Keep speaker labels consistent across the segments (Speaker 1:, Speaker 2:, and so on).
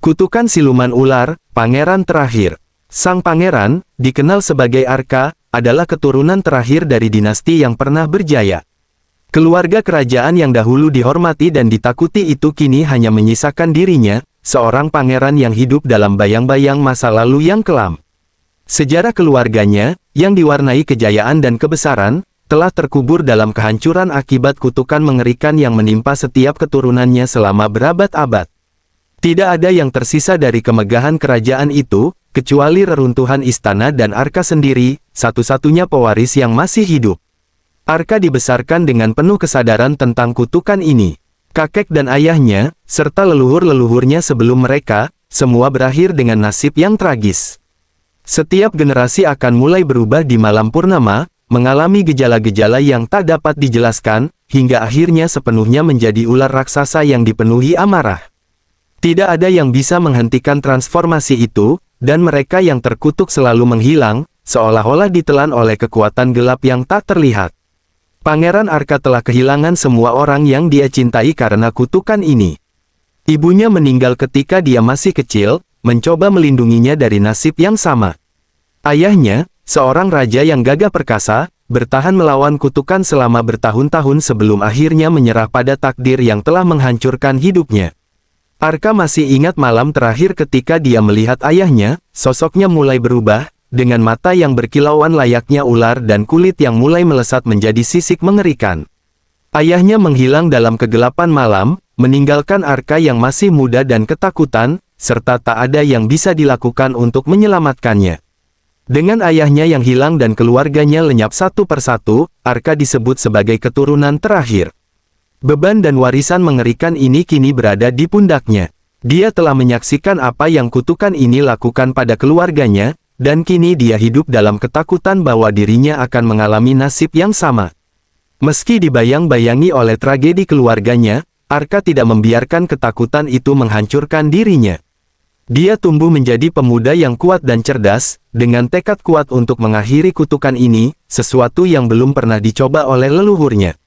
Speaker 1: Kutukan siluman ular, pangeran terakhir. Sang pangeran, dikenal sebagai Arka, adalah keturunan terakhir dari dinasti yang pernah berjaya. Keluarga kerajaan yang dahulu dihormati dan ditakuti itu kini hanya menyisakan dirinya, seorang pangeran yang hidup dalam bayang-bayang masa lalu yang kelam. Sejarah keluarganya, yang diwarnai kejayaan dan kebesaran, telah terkubur dalam kehancuran akibat kutukan mengerikan yang menimpa setiap keturunannya selama berabad-abad. Tidak ada yang tersisa dari kemegahan kerajaan itu, kecuali reruntuhan istana dan Arka sendiri, satu-satunya pewaris yang masih hidup. Arka dibesarkan dengan penuh kesadaran tentang kutukan ini. Kakek dan ayahnya, serta leluhur-leluhurnya sebelum mereka, semua berakhir dengan nasib yang tragis. Setiap generasi akan mulai berubah di malam purnama, mengalami gejala-gejala yang tak dapat dijelaskan, hingga akhirnya sepenuhnya menjadi ular raksasa yang dipenuhi amarah. Tidak ada yang bisa menghentikan transformasi itu, dan mereka yang terkutuk selalu menghilang, seolah-olah ditelan oleh kekuatan gelap yang tak terlihat. Pangeran Arka telah kehilangan semua orang yang dia cintai karena kutukan ini. Ibunya meninggal ketika dia masih kecil, mencoba melindunginya dari nasib yang sama. Ayahnya, seorang raja yang gagah perkasa, bertahan melawan kutukan selama bertahun-tahun sebelum akhirnya menyerah pada takdir yang telah menghancurkan hidupnya. Arka masih ingat malam terakhir ketika dia melihat ayahnya, sosoknya mulai berubah, dengan mata yang berkilauan layaknya ular dan kulit yang mulai melesat menjadi sisik mengerikan. Ayahnya menghilang dalam kegelapan malam, meninggalkan Arka yang masih muda dan ketakutan, serta tak ada yang bisa dilakukan untuk menyelamatkannya. Dengan ayahnya yang hilang dan keluarganya lenyap satu persatu, Arka disebut sebagai keturunan terakhir. Beban dan warisan mengerikan ini kini berada di pundaknya. Dia telah menyaksikan apa yang kutukan ini lakukan pada keluarganya, dan kini dia hidup dalam ketakutan bahwa dirinya akan mengalami nasib yang sama. Meski dibayang-bayangi oleh tragedi keluarganya, Arka tidak membiarkan ketakutan itu menghancurkan dirinya. Dia tumbuh menjadi pemuda yang kuat dan cerdas, dengan tekad kuat untuk mengakhiri kutukan ini, sesuatu yang belum pernah dicoba oleh leluhurnya.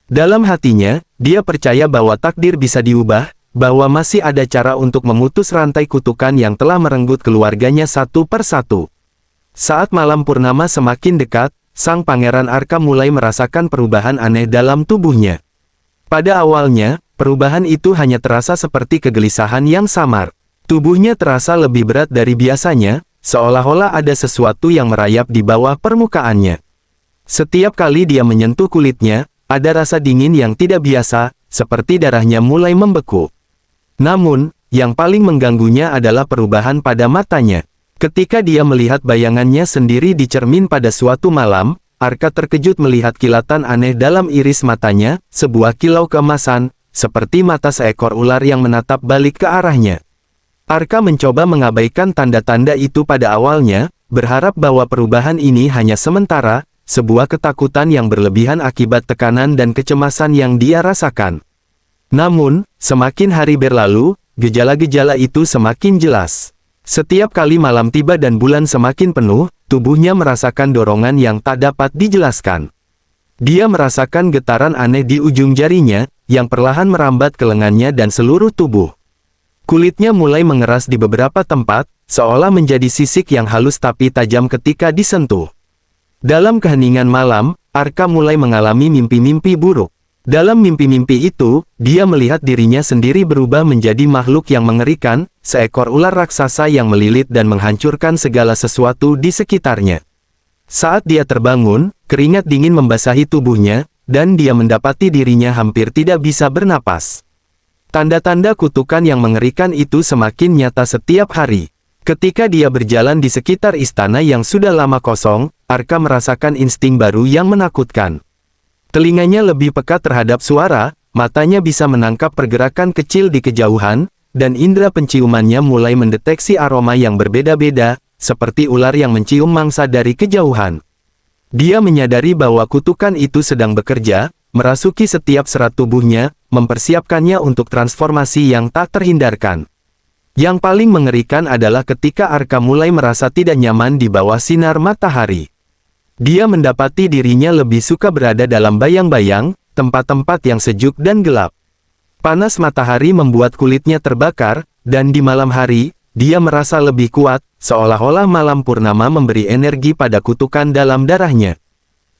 Speaker 1: Dalam hatinya, dia percaya bahwa takdir bisa diubah, bahwa masih ada cara untuk memutus rantai kutukan yang telah merenggut keluarganya satu persatu. Saat malam purnama semakin dekat, sang pangeran Arka mulai merasakan perubahan aneh dalam tubuhnya. Pada awalnya, perubahan itu hanya terasa seperti kegelisahan yang samar. Tubuhnya terasa lebih berat dari biasanya, seolah-olah ada sesuatu yang merayap di bawah permukaannya. Setiap kali dia menyentuh kulitnya, ada rasa dingin yang tidak biasa, seperti darahnya mulai membeku. Namun, yang paling mengganggunya adalah perubahan pada matanya. Ketika dia melihat bayangannya sendiri di cermin pada suatu malam, Arka terkejut melihat kilatan aneh dalam iris matanya, sebuah kilau keemasan, seperti mata seekor ular yang menatap balik ke arahnya. Arka mencoba mengabaikan tanda-tanda itu pada awalnya, berharap bahwa perubahan ini hanya sementara, sebuah ketakutan yang berlebihan akibat tekanan dan kecemasan yang dia rasakan. Namun, semakin hari berlalu, gejala-gejala itu semakin jelas. Setiap kali malam tiba dan bulan semakin penuh, tubuhnya merasakan dorongan yang tak dapat dijelaskan. Dia merasakan getaran aneh di ujung jarinya, yang perlahan merambat ke lengannya dan seluruh tubuh. Kulitnya mulai mengeras di beberapa tempat, seolah menjadi sisik yang halus tapi tajam ketika disentuh. Dalam keheningan malam, Arka mulai mengalami mimpi-mimpi buruk. Dalam mimpi-mimpi itu, dia melihat dirinya sendiri berubah menjadi makhluk yang mengerikan, seekor ular raksasa yang melilit dan menghancurkan segala sesuatu di sekitarnya. Saat dia terbangun, keringat dingin membasahi tubuhnya, dan dia mendapati dirinya hampir tidak bisa bernapas. Tanda-tanda kutukan yang mengerikan itu semakin nyata setiap hari. Ketika dia berjalan di sekitar istana yang sudah lama kosong, Arka merasakan insting baru yang menakutkan. Telinganya lebih peka terhadap suara, matanya bisa menangkap pergerakan kecil di kejauhan, dan indera penciumannya mulai mendeteksi aroma yang berbeda-beda, seperti ular yang mencium mangsa dari kejauhan. Dia menyadari bahwa kutukan itu sedang bekerja, merasuki setiap serat tubuhnya, mempersiapkannya untuk transformasi yang tak terhindarkan. Yang paling mengerikan adalah ketika Arka mulai merasa tidak nyaman di bawah sinar matahari. Dia mendapati dirinya lebih suka berada dalam bayang-bayang, tempat-tempat yang sejuk dan gelap. Panas matahari membuat kulitnya terbakar, dan di malam hari, dia merasa lebih kuat, seolah-olah malam purnama memberi energi pada kutukan dalam darahnya.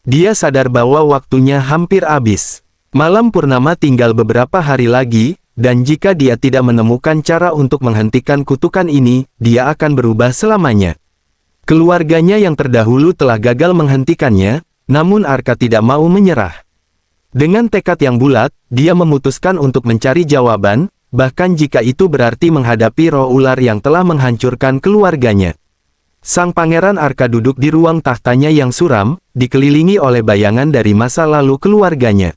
Speaker 1: Dia sadar bahwa waktunya hampir habis. Malam purnama tinggal beberapa hari lagi, dan jika dia tidak menemukan cara untuk menghentikan kutukan ini, dia akan berubah selamanya. Keluarganya yang terdahulu telah gagal menghentikannya, namun Arka tidak mau menyerah. Dengan tekad yang bulat, dia memutuskan untuk mencari jawaban, bahkan jika itu berarti menghadapi roh ular yang telah menghancurkan keluarganya. Sang Pangeran Arka duduk di ruang tahtanya yang suram, dikelilingi oleh bayangan dari masa lalu keluarganya.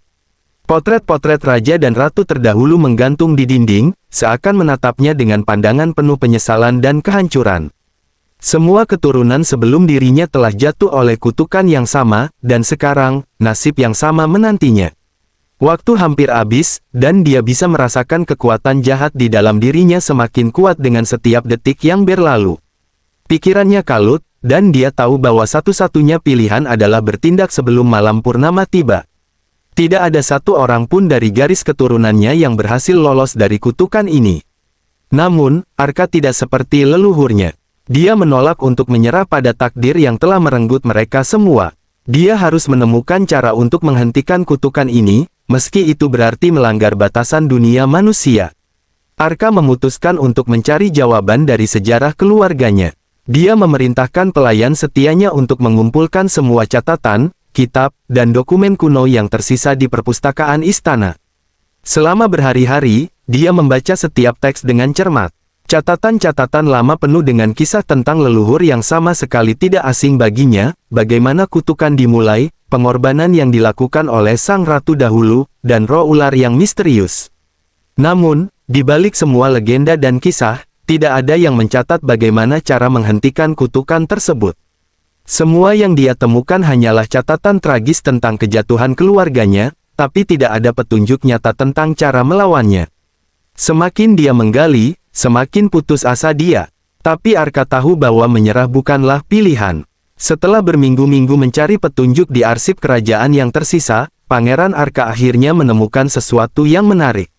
Speaker 1: Potret-potret raja dan ratu terdahulu menggantung di dinding, seakan menatapnya dengan pandangan penuh penyesalan dan kehancuran. Semua keturunan sebelum dirinya telah jatuh oleh kutukan yang sama, dan sekarang, nasib yang sama menantinya. Waktu hampir habis, dan dia bisa merasakan kekuatan jahat di dalam dirinya semakin kuat dengan setiap detik yang berlalu. Pikirannya kalut, dan dia tahu bahwa satu-satunya pilihan adalah bertindak sebelum malam purnama tiba. Tidak ada satu orang pun dari garis keturunannya yang berhasil lolos dari kutukan ini. Namun, Arka tidak seperti leluhurnya. Dia menolak untuk menyerah pada takdir yang telah merenggut mereka semua. Dia harus menemukan cara untuk menghentikan kutukan ini, meski itu berarti melanggar batasan dunia manusia. Arka memutuskan untuk mencari jawaban dari sejarah keluarganya. Dia memerintahkan pelayan setianya untuk mengumpulkan semua catatan, kitab, dan dokumen kuno yang tersisa di perpustakaan istana. Selama berhari-hari, dia membaca setiap teks dengan cermat. Catatan-catatan lama penuh dengan kisah tentang leluhur yang sama sekali tidak asing baginya, bagaimana kutukan dimulai, pengorbanan yang dilakukan oleh sang ratu dahulu, dan roh ular yang misterius. Namun, di balik semua legenda dan kisah, tidak ada yang mencatat bagaimana cara menghentikan kutukan tersebut. Semua yang dia temukan hanyalah catatan tragis tentang kejatuhan keluarganya, tapi tidak ada petunjuk nyata tentang cara melawannya. Semakin dia menggali, semakin putus asa dia. Tapi Arka tahu bahwa menyerah bukanlah pilihan. Setelah berminggu-minggu mencari petunjuk di arsip kerajaan yang tersisa, Pangeran Arka akhirnya menemukan sesuatu yang menarik.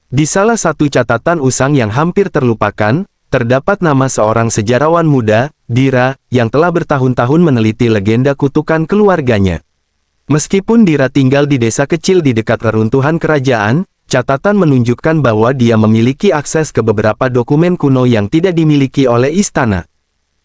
Speaker 1: Di salah satu catatan usang yang hampir terlupakan, terdapat nama seorang sejarawan muda, Dira, yang telah bertahun-tahun meneliti legenda kutukan keluarganya. Meskipun Dira tinggal di desa kecil di dekat reruntuhan kerajaan, catatan menunjukkan bahwa dia memiliki akses ke beberapa dokumen kuno yang tidak dimiliki oleh istana.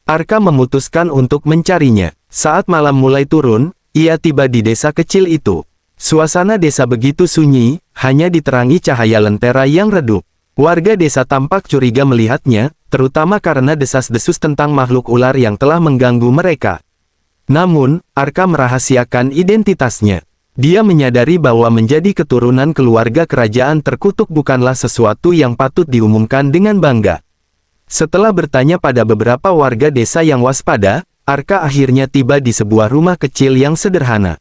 Speaker 1: Arka memutuskan untuk mencarinya. Saat malam mulai turun, ia tiba di desa kecil itu. Suasana desa begitu sunyi, hanya diterangi cahaya lentera yang redup. Warga desa tampak curiga melihatnya, terutama karena desas-desus tentang makhluk ular yang telah mengganggu mereka. Namun, Arka merahasiakan identitasnya. Dia menyadari bahwa menjadi keturunan keluarga kerajaan terkutuk bukanlah sesuatu yang patut diumumkan dengan bangga. Setelah bertanya pada beberapa warga desa yang waspada, Arka akhirnya tiba di sebuah rumah kecil yang sederhana.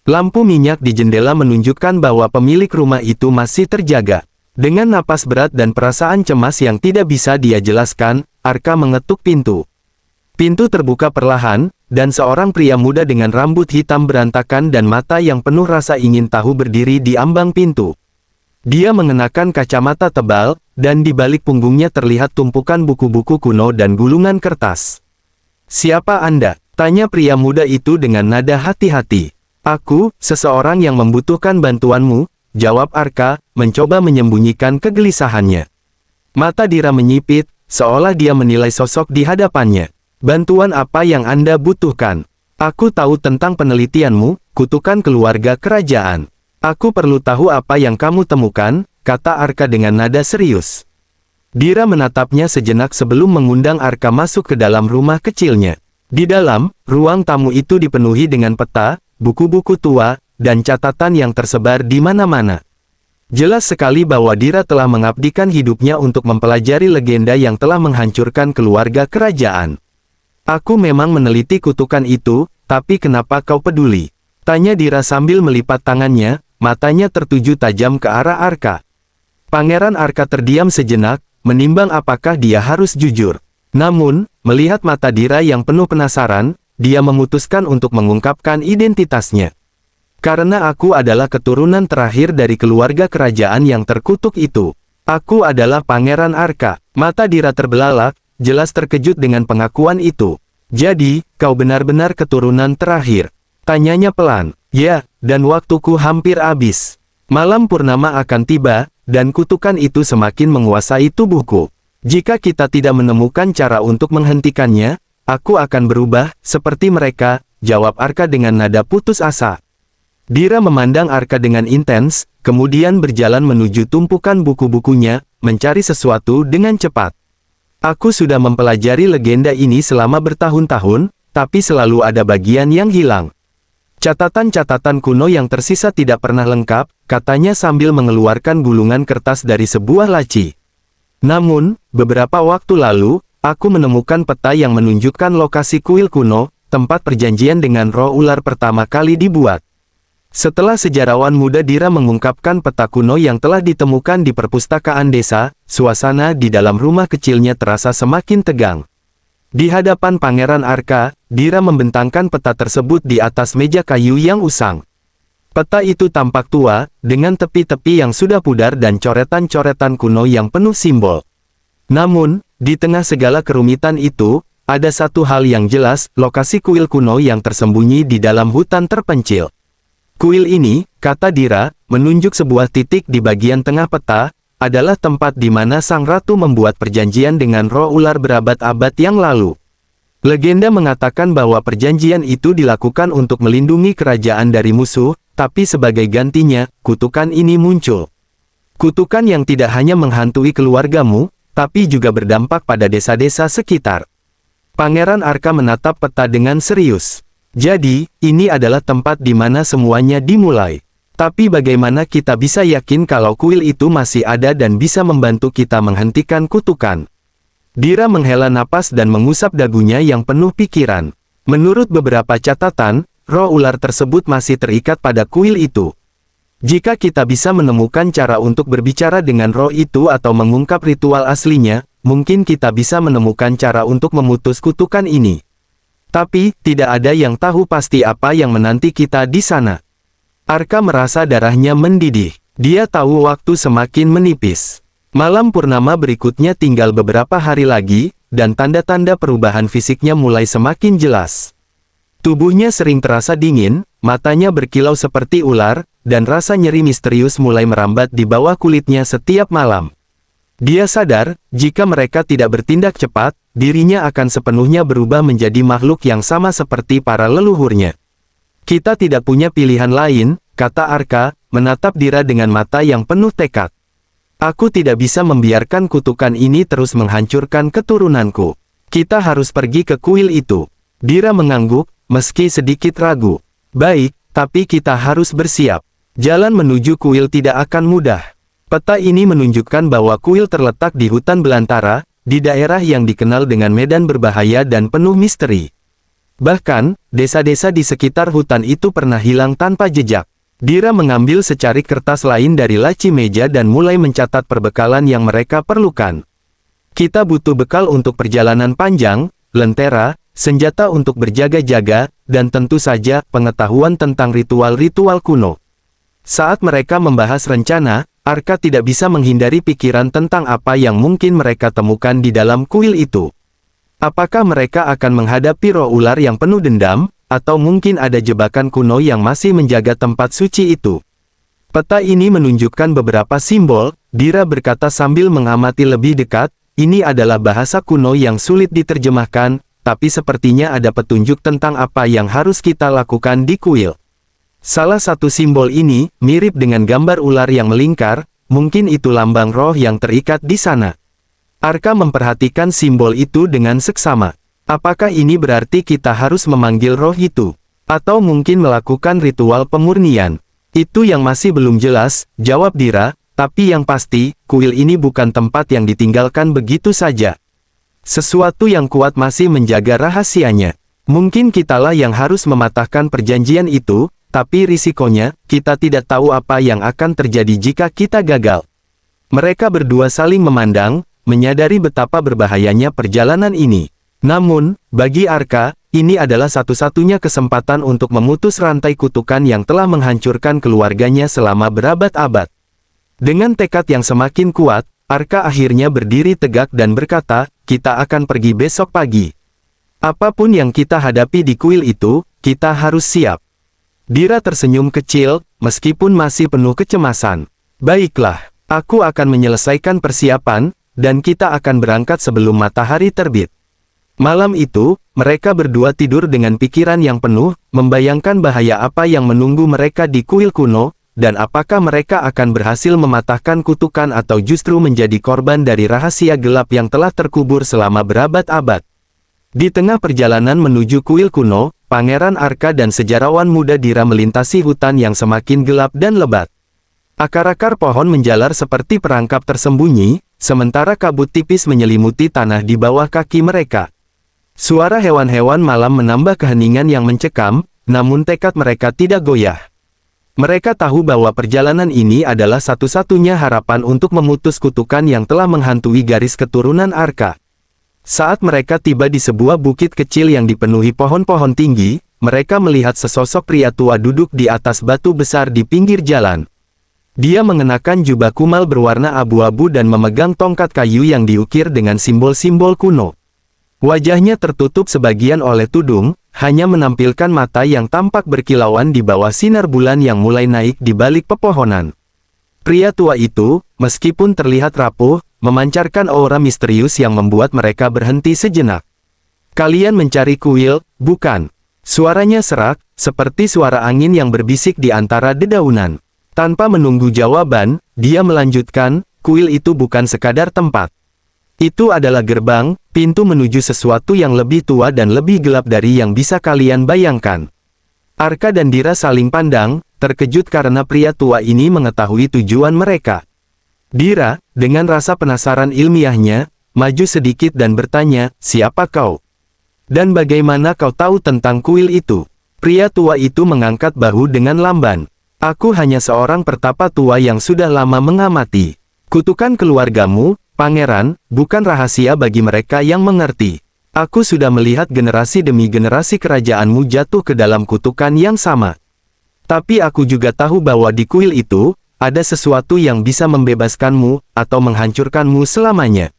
Speaker 1: Lampu minyak di jendela menunjukkan bahwa pemilik rumah itu masih terjaga. Dengan napas berat dan perasaan cemas yang tidak bisa dia jelaskan, Arka mengetuk pintu. Pintu terbuka perlahan, dan seorang pria muda dengan rambut hitam berantakan dan mata yang penuh rasa ingin tahu berdiri di ambang pintu. Dia mengenakan kacamata tebal, dan di balik punggungnya terlihat tumpukan buku-buku kuno dan gulungan kertas. "Siapa Anda?" tanya pria muda itu dengan nada hati-hati. "Aku, seseorang yang membutuhkan bantuanmu," jawab Arka, mencoba menyembunyikan kegelisahannya. Mata Dira menyipit, seolah dia menilai sosok di hadapannya. "Bantuan apa yang Anda butuhkan?" "Aku tahu tentang penelitianmu, kutukan keluarga kerajaan. Aku perlu tahu apa yang kamu temukan," kata Arka dengan nada serius. Dira menatapnya sejenak sebelum mengundang Arka masuk ke dalam rumah kecilnya. Di dalam, ruang tamu itu dipenuhi dengan peta, buku-buku tua, dan catatan yang tersebar di mana-mana. Jelas sekali bahwa Dira telah mengabdikan hidupnya untuk mempelajari legenda yang telah menghancurkan keluarga kerajaan. "Aku memang meneliti kutukan itu, tapi kenapa kau peduli?" tanya Dira sambil melipat tangannya, matanya tertuju tajam ke arah Arka. Pangeran Arka terdiam sejenak, menimbang apakah dia harus jujur. Namun, melihat mata Dira yang penuh penasaran, dia memutuskan untuk mengungkapkan identitasnya. "Karena aku adalah keturunan terakhir dari keluarga kerajaan yang terkutuk itu. Aku adalah Pangeran Arka. Mata Dira terbelalak, jelas terkejut dengan pengakuan itu. Jadi, kau benar-benar keturunan terakhir? Tanyanya pelan. Ya, dan waktuku hampir habis. Malam purnama akan tiba, dan kutukan itu semakin menguasai tubuhku. Jika kita tidak menemukan cara untuk menghentikannya, aku akan berubah, seperti mereka, jawab Arka dengan nada putus asa. Dira memandang Arka dengan intens, kemudian berjalan menuju tumpukan buku-bukunya, mencari sesuatu dengan cepat. Aku sudah mempelajari legenda ini selama bertahun-tahun, tapi selalu ada bagian yang hilang. Catatan-catatan kuno yang tersisa tidak pernah lengkap, katanya sambil mengeluarkan gulungan kertas dari sebuah laci. Namun, beberapa waktu lalu, aku menemukan peta yang menunjukkan lokasi kuil kuno, tempat perjanjian dengan roh ular pertama kali dibuat. Setelah sejarawan muda Dira mengungkapkan peta kuno yang telah ditemukan di perpustakaan desa, suasana di dalam rumah kecilnya terasa semakin tegang. Di hadapan Pangeran Arka, Dira membentangkan peta tersebut di atas meja kayu yang usang. Peta itu tampak tua, dengan tepi-tepi yang sudah pudar dan coretan-coretan kuno yang penuh simbol. Namun, di tengah segala kerumitan itu, ada satu hal yang jelas, lokasi kuil kuno yang tersembunyi di dalam hutan terpencil. Kuil ini, kata Dira, menunjuk sebuah titik di bagian tengah peta, adalah tempat di mana sang ratu membuat perjanjian dengan roh ular berabad-abad yang lalu. Legenda mengatakan bahwa perjanjian itu dilakukan untuk melindungi kerajaan dari musuh, tapi sebagai gantinya, kutukan ini muncul. Kutukan yang tidak hanya menghantui keluargamu, tapi juga berdampak pada desa-desa sekitar. Pangeran Arka menatap peta dengan serius. Jadi, ini adalah tempat di mana semuanya dimulai. Tapi bagaimana kita bisa yakin kalau kuil itu masih ada dan bisa membantu kita menghentikan kutukan? Dira menghela napas dan mengusap dagunya yang penuh pikiran. Menurut beberapa catatan, roh ular tersebut masih terikat pada kuil itu. Jika kita bisa menemukan cara untuk berbicara dengan roh itu atau mengungkap ritual aslinya, mungkin kita bisa menemukan cara untuk memutus kutukan ini. Tapi, tidak ada yang tahu pasti apa yang menanti kita di sana. Arka merasa darahnya mendidih. Dia tahu waktu semakin menipis. Malam purnama berikutnya tinggal beberapa hari lagi, dan tanda-tanda perubahan fisiknya mulai semakin jelas. Tubuhnya sering terasa dingin, matanya berkilau seperti ular, dan rasa nyeri misterius mulai merambat di bawah kulitnya setiap malam. Dia sadar, jika mereka tidak bertindak cepat, dirinya akan sepenuhnya berubah menjadi makhluk yang sama seperti para leluhurnya. Kita tidak punya pilihan lain, kata Arka, menatap Dira dengan mata yang penuh tekad. Aku tidak bisa membiarkan kutukan ini terus menghancurkan keturunanku. Kita harus pergi ke kuil itu. Dira mengangguk, meski sedikit ragu. Baik, tapi kita harus bersiap. Jalan menuju kuil tidak akan mudah. Peta ini menunjukkan bahwa kuil terletak di hutan belantara, di daerah yang dikenal dengan medan berbahaya dan penuh misteri. Bahkan, desa-desa di sekitar hutan itu pernah hilang tanpa jejak. Dira mengambil secari kertas lain dari laci meja dan mulai mencatat perbekalan yang mereka perlukan. Kita butuh bekal untuk perjalanan panjang, lentera, senjata untuk berjaga-jaga, dan tentu saja pengetahuan tentang ritual-ritual kuno. Saat mereka membahas rencana, Arka tidak bisa menghindari pikiran tentang apa yang mungkin mereka temukan di dalam kuil itu. Apakah mereka akan menghadapi roh ular yang penuh dendam, atau mungkin ada jebakan kuno yang masih menjaga tempat suci itu? Peta ini menunjukkan beberapa simbol, Dira berkata sambil mengamati lebih dekat, ini adalah bahasa kuno yang sulit diterjemahkan, tapi sepertinya ada petunjuk tentang apa yang harus kita lakukan di kuil. Salah satu simbol ini, mirip dengan gambar ular yang melingkar, mungkin itu lambang roh yang terikat di sana. Arka memperhatikan simbol itu dengan seksama. Apakah ini berarti kita harus memanggil roh itu? Atau mungkin melakukan ritual pemurnian? Itu yang masih belum jelas, jawab Dira, tapi yang pasti, kuil ini bukan tempat yang ditinggalkan begitu saja. Sesuatu yang kuat masih menjaga rahasianya. Mungkin kitalah yang harus mematahkan perjanjian itu, tapi risikonya, kita tidak tahu apa yang akan terjadi jika kita gagal. Mereka berdua saling memandang, menyadari betapa berbahayanya perjalanan ini. Namun, bagi Arka, ini adalah satu-satunya kesempatan untuk memutus rantai kutukan yang telah menghancurkan keluarganya selama berabad-abad. Dengan tekad yang semakin kuat, Arka akhirnya berdiri tegak dan berkata, kita akan pergi besok pagi. Apapun yang kita hadapi di kuil itu, kita harus siap. Dira tersenyum kecil, meskipun masih penuh kecemasan. Baiklah, aku akan menyelesaikan persiapan, dan kita akan berangkat sebelum matahari terbit. Malam itu, mereka berdua tidur dengan pikiran yang penuh, membayangkan bahaya apa yang menunggu mereka di kuil kuno, dan apakah mereka akan berhasil mematahkan kutukan atau justru menjadi korban dari rahasia gelap yang telah terkubur selama berabad-abad. Di tengah perjalanan menuju kuil kuno, Pangeran Arka dan sejarawan muda Dira melintasi hutan yang semakin gelap dan lebat. Akar-akar pohon menjalar seperti perangkap tersembunyi, sementara kabut tipis menyelimuti tanah di bawah kaki mereka. Suara hewan-hewan malam menambah keheningan yang mencekam, namun tekad mereka tidak goyah. Mereka tahu bahwa perjalanan ini adalah satu-satunya harapan untuk memutus kutukan yang telah menghantui garis keturunan Arka. Saat mereka tiba di sebuah bukit kecil yang dipenuhi pohon-pohon tinggi, mereka melihat sesosok pria tua duduk di atas batu besar di pinggir jalan. Dia mengenakan jubah kumal berwarna abu-abu dan memegang tongkat kayu yang diukir dengan simbol-simbol kuno. Wajahnya tertutup sebagian oleh tudung, hanya menampilkan mata yang tampak berkilauan di bawah sinar bulan yang mulai naik di balik pepohonan. Pria tua itu, meskipun terlihat rapuh, memancarkan aura misterius yang membuat mereka berhenti sejenak. Kalian mencari kuil, bukan? Suaranya serak, seperti suara angin yang berbisik di antara dedaunan. Tanpa menunggu jawaban, dia melanjutkan, kuil itu bukan sekadar tempat. Itu adalah gerbang, pintu menuju sesuatu yang lebih tua dan lebih gelap dari yang bisa kalian bayangkan. Arka dan Dira saling pandang, terkejut karena pria tua ini mengetahui tujuan mereka. Dira, dengan rasa penasaran ilmiahnya, maju sedikit dan bertanya, siapa kau? Dan bagaimana kau tahu tentang kuil itu? Pria tua itu mengangkat bahu dengan lamban. Aku hanya seorang pertapa tua yang sudah lama mengamati. Kutukan keluargamu, Pangeran, bukan rahasia bagi mereka yang mengerti. Aku sudah melihat generasi demi generasi kerajaanmu jatuh ke dalam kutukan yang sama. Tapi aku juga tahu bahwa di kuil itu, ada sesuatu yang bisa membebaskanmu, atau menghancurkanmu selamanya.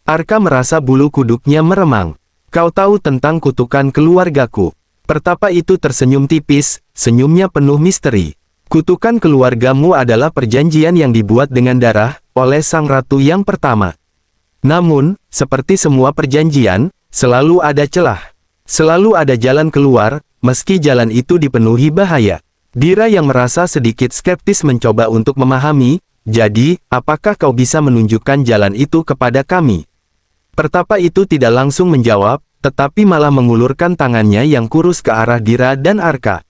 Speaker 1: Arka merasa bulu kuduknya meremang. Kau tahu tentang kutukan keluargaku. Pertapa itu tersenyum tipis, senyumnya penuh misteri. Kutukan keluargamu adalah perjanjian yang dibuat dengan darah, oleh sang ratu yang pertama. Namun, seperti semua perjanjian, selalu ada celah. Selalu ada jalan keluar, meski jalan itu dipenuhi bahaya. Dira yang merasa sedikit skeptis mencoba untuk memahami, jadi, apakah kau bisa menunjukkan jalan itu kepada kami? Pertapa itu tidak langsung menjawab, tetapi malah mengulurkan tangannya yang kurus ke arah Dira dan Arka.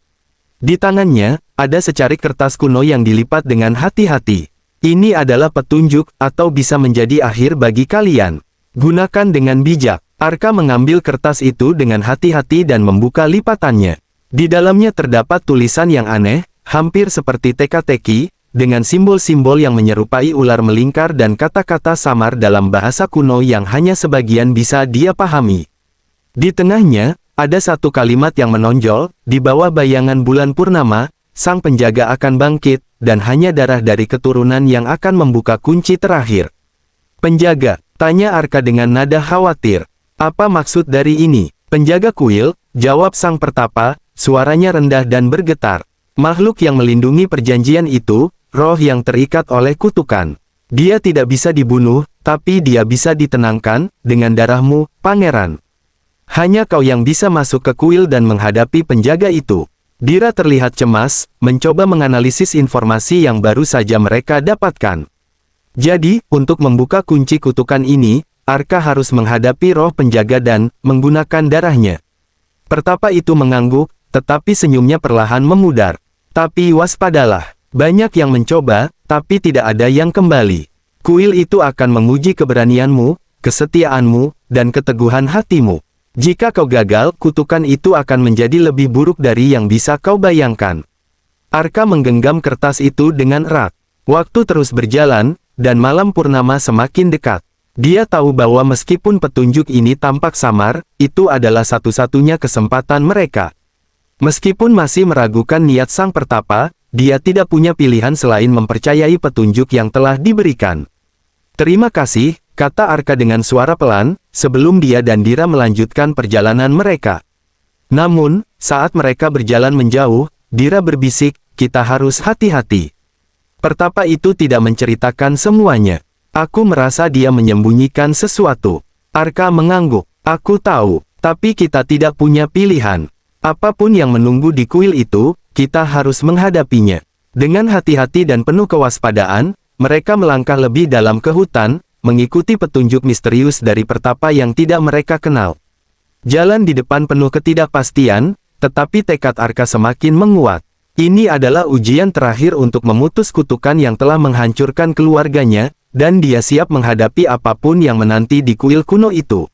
Speaker 1: Di tangannya, ada secarik kertas kuno yang dilipat dengan hati-hati. Ini adalah petunjuk, atau bisa menjadi akhir bagi kalian. Gunakan dengan bijak. Arka mengambil kertas itu dengan hati-hati dan membuka lipatannya. Di dalamnya terdapat tulisan yang aneh, hampir seperti teka-teki, dengan simbol-simbol yang menyerupai ular melingkar dan kata-kata samar dalam bahasa kuno yang hanya sebagian bisa dia pahami. Di tengahnya, ada satu kalimat yang menonjol, di bawah bayangan bulan purnama, sang penjaga akan bangkit, dan hanya darah dari keturunan yang akan membuka kunci terakhir. Penjaga, tanya Arka dengan nada khawatir. Apa maksud dari ini? Penjaga kuil, jawab sang pertapa, suaranya rendah dan bergetar. Makhluk yang melindungi perjanjian itu, roh yang terikat oleh kutukan. Dia tidak bisa dibunuh, tapi dia bisa ditenangkan, dengan darahmu, pangeran. Hanya kau yang bisa masuk ke kuil dan menghadapi penjaga itu. Dira terlihat cemas, mencoba menganalisis informasi yang baru saja mereka dapatkan. Jadi, untuk membuka kunci kutukan ini, Arka harus menghadapi roh penjaga dan menggunakan darahnya. Pertapa itu mengangguk, tetapi senyumnya perlahan memudar. Tapi waspadalah, banyak yang mencoba, tapi tidak ada yang kembali. Kuil itu akan menguji keberanianmu, kesetiaanmu, dan keteguhan hatimu. Jika kau gagal, kutukan itu akan menjadi lebih buruk dari yang bisa kau bayangkan. Arka menggenggam kertas itu dengan erat. Waktu terus berjalan, dan malam purnama semakin dekat. Dia tahu bahwa meskipun petunjuk ini tampak samar, itu adalah satu-satunya kesempatan mereka. Meskipun masih meragukan niat sang pertapa, dia tidak punya pilihan selain mempercayai petunjuk yang telah diberikan. Terima kasih, kata Arka dengan suara pelan, sebelum dia dan Dira melanjutkan perjalanan mereka. Namun, saat mereka berjalan menjauh, Dira berbisik, kita harus hati-hati. Pertapa itu tidak menceritakan semuanya. Aku merasa dia menyembunyikan sesuatu. Arka mengangguk. Aku tahu, tapi kita tidak punya pilihan. Apapun yang menunggu di kuil itu, kita harus menghadapinya. Dengan hati-hati dan penuh kewaspadaan, mereka melangkah lebih dalam ke hutan, mengikuti petunjuk misterius dari pertapa yang tidak mereka kenal. Jalan di depan penuh ketidakpastian, tetapi tekad Arka semakin menguat. Ini adalah ujian terakhir untuk memutus kutukan yang telah menghancurkan keluarganya, dan dia siap menghadapi apapun yang menanti di kuil kuno itu.